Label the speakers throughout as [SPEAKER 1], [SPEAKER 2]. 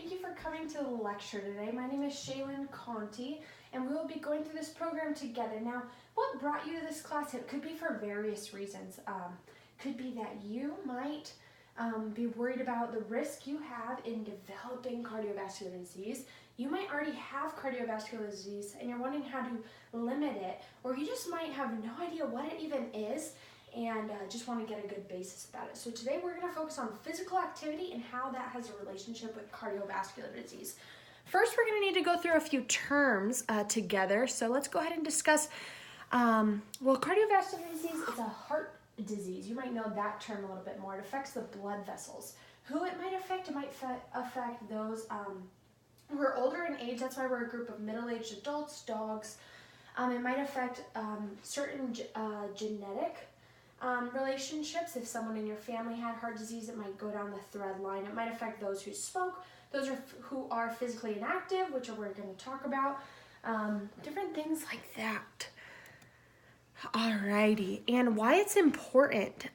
[SPEAKER 1] thank you for coming to the lecture today. My name is Shaylin Conti, and we will be going through this program together. Now, what brought you to this class? It could be for various reasons. Could be that you might be worried about the risk you have in developing cardiovascular disease. You might already have cardiovascular disease and you're wondering how to limit it, or you just might have no idea what it even is and just want to get a good basis about it. So today we're going to focus on physical activity and how that has a relationship with cardiovascular disease. First, we're going to need to go through a few terms together. So let's go ahead and discuss, cardiovascular disease is a heart disease. You might know that term a little bit more. It affects the blood vessels. Who it might affect affect those who are older in age. That's why we're a group of middle-aged adults, dogs. It might affect certain genetic relationships. If someone in your family had heart disease, it might go down the thread line. It might affect those who smoke, who are physically inactive, which we're going to talk about, different things like that. Alrighty, and why it's important.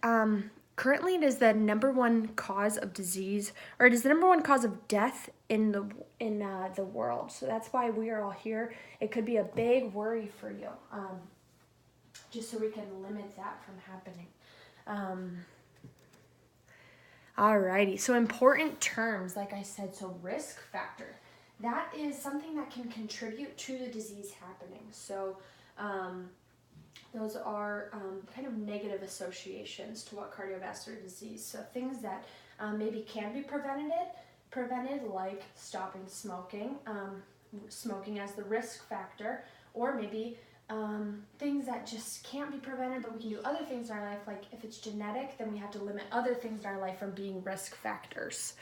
[SPEAKER 1] Currently, it is the number one cause of disease, or it is the number one cause of death in the world. So that's why we are all here. It could be a big worry for you, just so we can limit that from happening. Alrighty, so important terms, like I said, so risk factor. That is something that can contribute to the disease happening. So those are kind of negative associations to what cardiovascular disease. So things that maybe can be prevented, like stopping smoking, smoking as the risk factor, or maybe things that just can't be prevented, but we can do other things in our life. Like if it's genetic, then we have to limit other things in our life from being risk factors.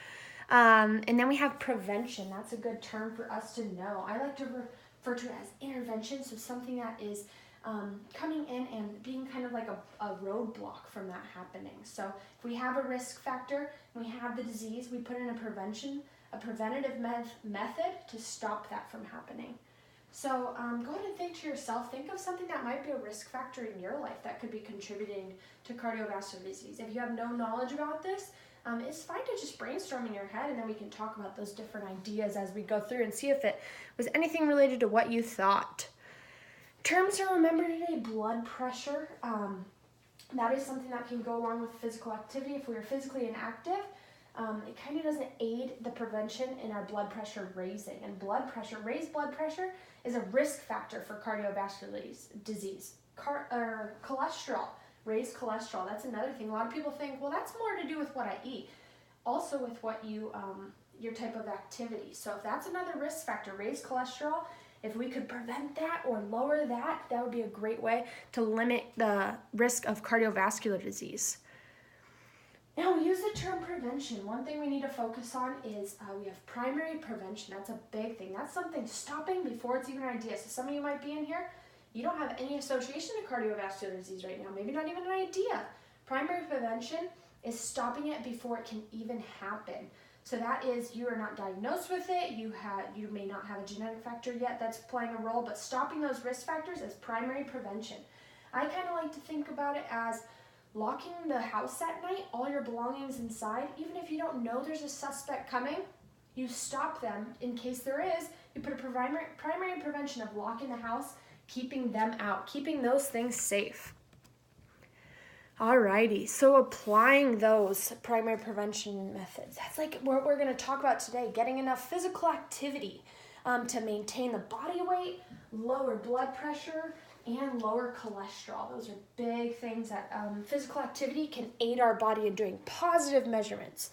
[SPEAKER 1] And then we have prevention. That's a good term for us to know. I like to refer to it as intervention, so something that is coming in and being kind of like a roadblock from that happening. So if we have a risk factor and we have the disease, we put in a preventative method to stop that from happening. So go ahead and think to yourself, think of something that might be a risk factor in your life that could be contributing to cardiovascular disease. If you have no knowledge about this, it's fine to just brainstorm in your head, and then we can talk about those different ideas as we go through and see if it was anything related to what you thought. Terms to remember today: blood pressure. That is something that can go along with physical activity. If we are physically inactive, it kind of doesn't aid the prevention in our blood pressure raising. And raised blood pressure is a risk factor for cardiovascular disease. Cholesterol, raised cholesterol, that's another thing. A lot of people think, well, that's more to do with what I eat. Also with what your type of activity. So if that's another risk factor, raised cholesterol, if we could prevent that or lower that, that would be a great way to limit the risk of cardiovascular disease. Now, we use the term prevention. One thing we need to focus on is we have primary prevention. That's a big thing. That's something stopping before it's even an idea. So some of you might be in here, you don't have any association to cardiovascular disease right now, maybe not even an idea. Primary prevention is stopping it before it can even happen. So that is, you are not diagnosed with it, you may not have a genetic factor yet that's playing a role, but stopping those risk factors is primary prevention. I kind of like to think about it as locking the house at night, all your belongings inside. Even if you don't know there's a suspect coming, you stop them in case there is. You put a primary prevention of locking the house, keeping them out, keeping those things safe. Alrighty, so applying those primary prevention methods. That's like what we're going to talk about today. Getting enough physical activity to maintain the body weight, lower blood pressure, and lower cholesterol. Those are big things that physical activity can aid our body in doing positive measurements.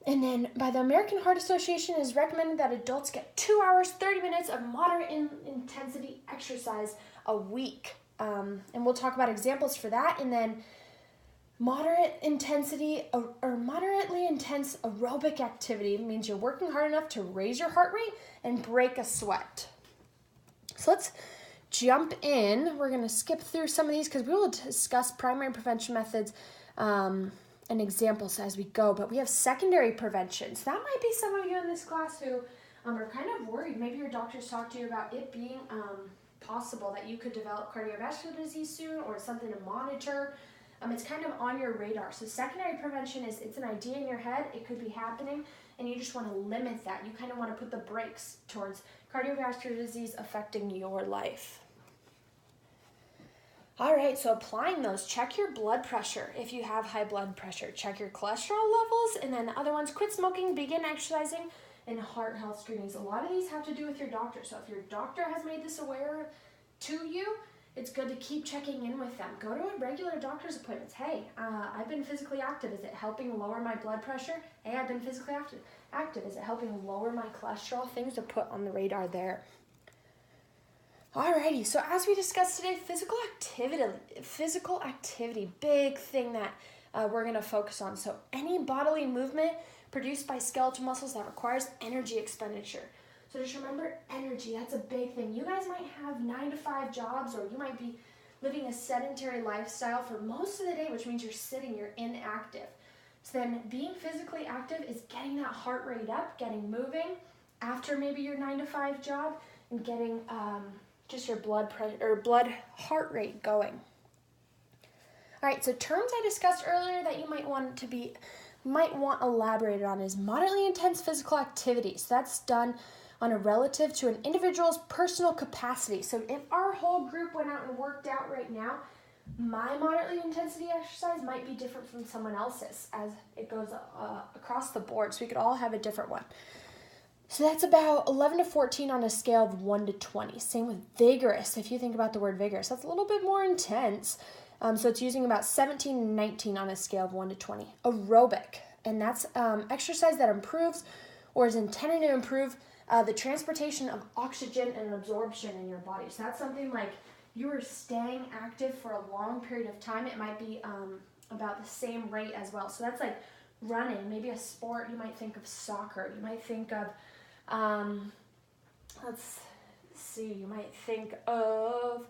[SPEAKER 1] And then by the American Heart Association, it is recommended that adults get 2 hours, 30 minutes of moderate intensity exercise a week. And we'll talk about examples for that. And then moderate intensity or moderately intense aerobic activity means you're working hard enough to raise your heart rate and break a sweat. So let's jump in. We're going to skip through some of these because we will discuss primary prevention methods and examples as we go. But we have secondary prevention. So that might be some of you in this class who are kind of worried. Maybe your doctors talked to you about it being possible that you could develop cardiovascular disease soon, or something to monitor. It's kind of on your radar. So secondary prevention is, it's an idea in your head, it could be happening, and you just want to limit that. You kind of want to put the brakes towards cardiovascular disease affecting your life. All right, so applying those, check your blood pressure if you have high blood pressure. Check your cholesterol levels, and then the other ones, quit smoking, begin exercising, and heart health screenings. A lot of these have to do with your doctor. So if your doctor has made this aware to you, it's good to keep checking in with them. Go to a regular doctor's appointments. Hey, I've been physically active. Is it helping lower my blood pressure? Hey, I've been physically active. Is it helping lower my cholesterol? Things to put on the radar there. Alrighty, so as we discussed today, physical activity, big thing that we're going to focus on. So any bodily movement produced by skeletal muscles that requires energy expenditure. So just remember, energy, that's a big thing. You guys might have 9-to-5 jobs, or you might be living a sedentary lifestyle for most of the day, which means you're sitting, you're inactive. So then being physically active is getting that heart rate up, getting moving after maybe your 9-to-5 job, and getting just your blood pressure or blood heart rate going. All right, so terms I discussed earlier that you might want elaborated on is moderately intense physical activity. So that's done on a relative to an individual's personal capacity. So if our whole group went out and worked out right now, my moderately intensity exercise might be different from someone else's as it goes across the board. So we could all have a different one. So that's about 11 to 14 on a scale of 1 to 20. Same with vigorous. If you think about the word vigorous, that's a little bit more intense. So it's using about 17 and 19 on a scale of 1 to 20. Aerobic, and that's exercise that improves or is intended to improve the transportation of oxygen and absorption in your body. So that's something like you are staying active for a long period of time. It might be about the same rate as well. So that's like running, maybe a sport. You might think of soccer. You might think of let's see, you might think of,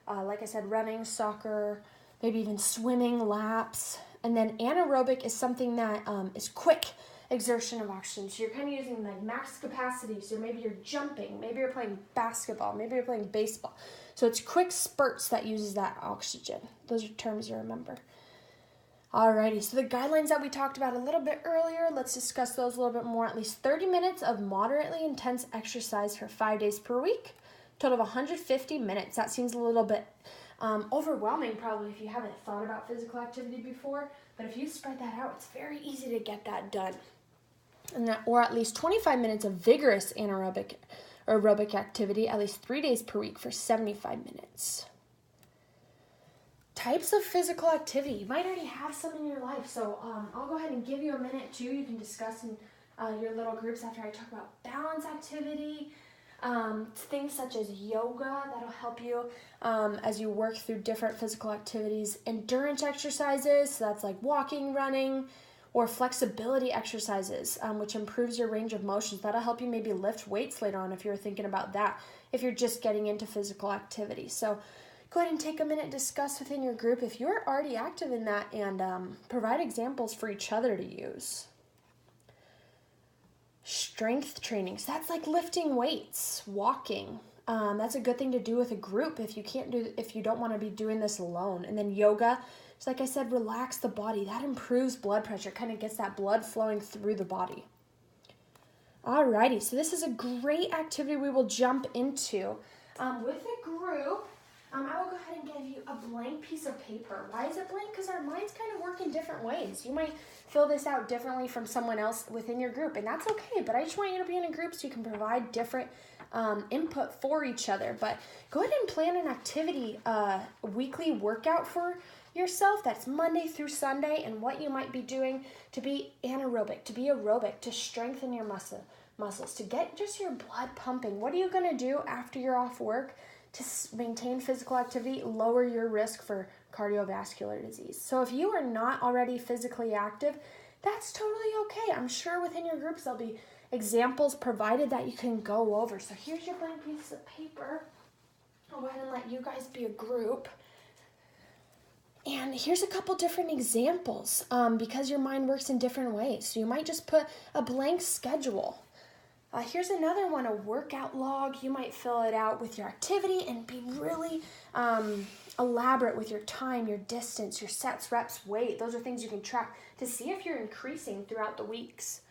[SPEAKER 1] like I said, running, soccer, maybe even swimming, laps. And then anaerobic is something that is quick exertion of oxygen. So you're kind of using like max capacity. So maybe you're jumping, maybe you're playing basketball, maybe you're playing baseball. So it's quick spurts that uses that oxygen. Those are terms to remember. Alrighty, so the guidelines that we talked about a little bit earlier, let's discuss those a little bit more. At least 30 minutes of moderately intense exercise for 5 days per week. Total of 150 minutes. That seems a little bit overwhelming probably if you haven't thought about physical activity before. But if you spread that out, it's very easy to get that done. Or at least 25 minutes of vigorous anaerobic or aerobic activity, at least 3 days per week for 75 minutes. Types of physical activity. You might already have some in your life, so I'll go ahead and give you a minute too. You can discuss in your little groups after I talk about balance activity, things such as yoga that'll help you as you work through different physical activities. Endurance exercises, so that's like walking, running, or flexibility exercises, which improves your range of motions. That'll help you maybe lift weights later on if you're thinking about that, if you're just getting into physical activity. So go ahead and take a minute and discuss within your group if you're already active in that, and provide examples for each other to use. Strength training, so that's like lifting weights, walking. That's a good thing to do with a group if you don't want to be doing this alone. And then yoga, so like I said, relax the body. That improves blood pressure, kind of gets that blood flowing through the body. Alrighty, so this is a great activity we will jump into. With a group, I will go ahead and give you a blank piece of paper. Why is it blank? Because our minds kind of work in different ways. You might fill this out differently from someone else within your group, and that's okay. But I just want you to be in a group so you can provide different input for each other. But go ahead and plan an activity, weekly workout for yourself. That's Monday through Sunday, and what you might be doing to be anaerobic, to be aerobic, to strengthen your muscles, to get just your blood pumping. What are you going to do after you're off work to maintain physical activity, lower your risk for cardiovascular disease? So if you are not already physically active, that's totally okay. I'm sure within your groups there'll be examples provided that you can go over. So here's your blank piece of paper. I'll go ahead and let you guys be a group. And here's a couple different examples because your mind works in different ways. So you might just put a blank schedule. Here's another one, a workout log. You might fill it out with your activity and be really elaborate with your time, your distance, your sets, reps, weight. Those are things you can track to see if you're increasing throughout the weeks.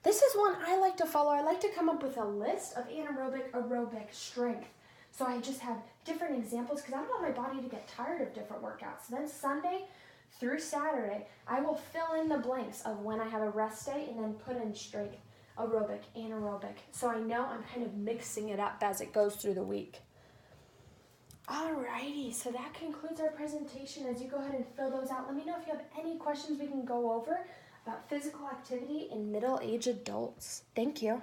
[SPEAKER 1] This is one I like to follow. I like to come up with a list of anaerobic, aerobic strength. So I just have different examples because I don't want my body to get tired of different workouts. Then Sunday through Saturday, I will fill in the blanks of when I have a rest day and then put in strength, aerobic, anaerobic. So I know I'm kind of mixing it up as it goes through the week. Alrighty, so that concludes our presentation. As you go ahead and fill those out, let me know if you have any questions we can go over about physical activity in middle-aged adults. Thank you.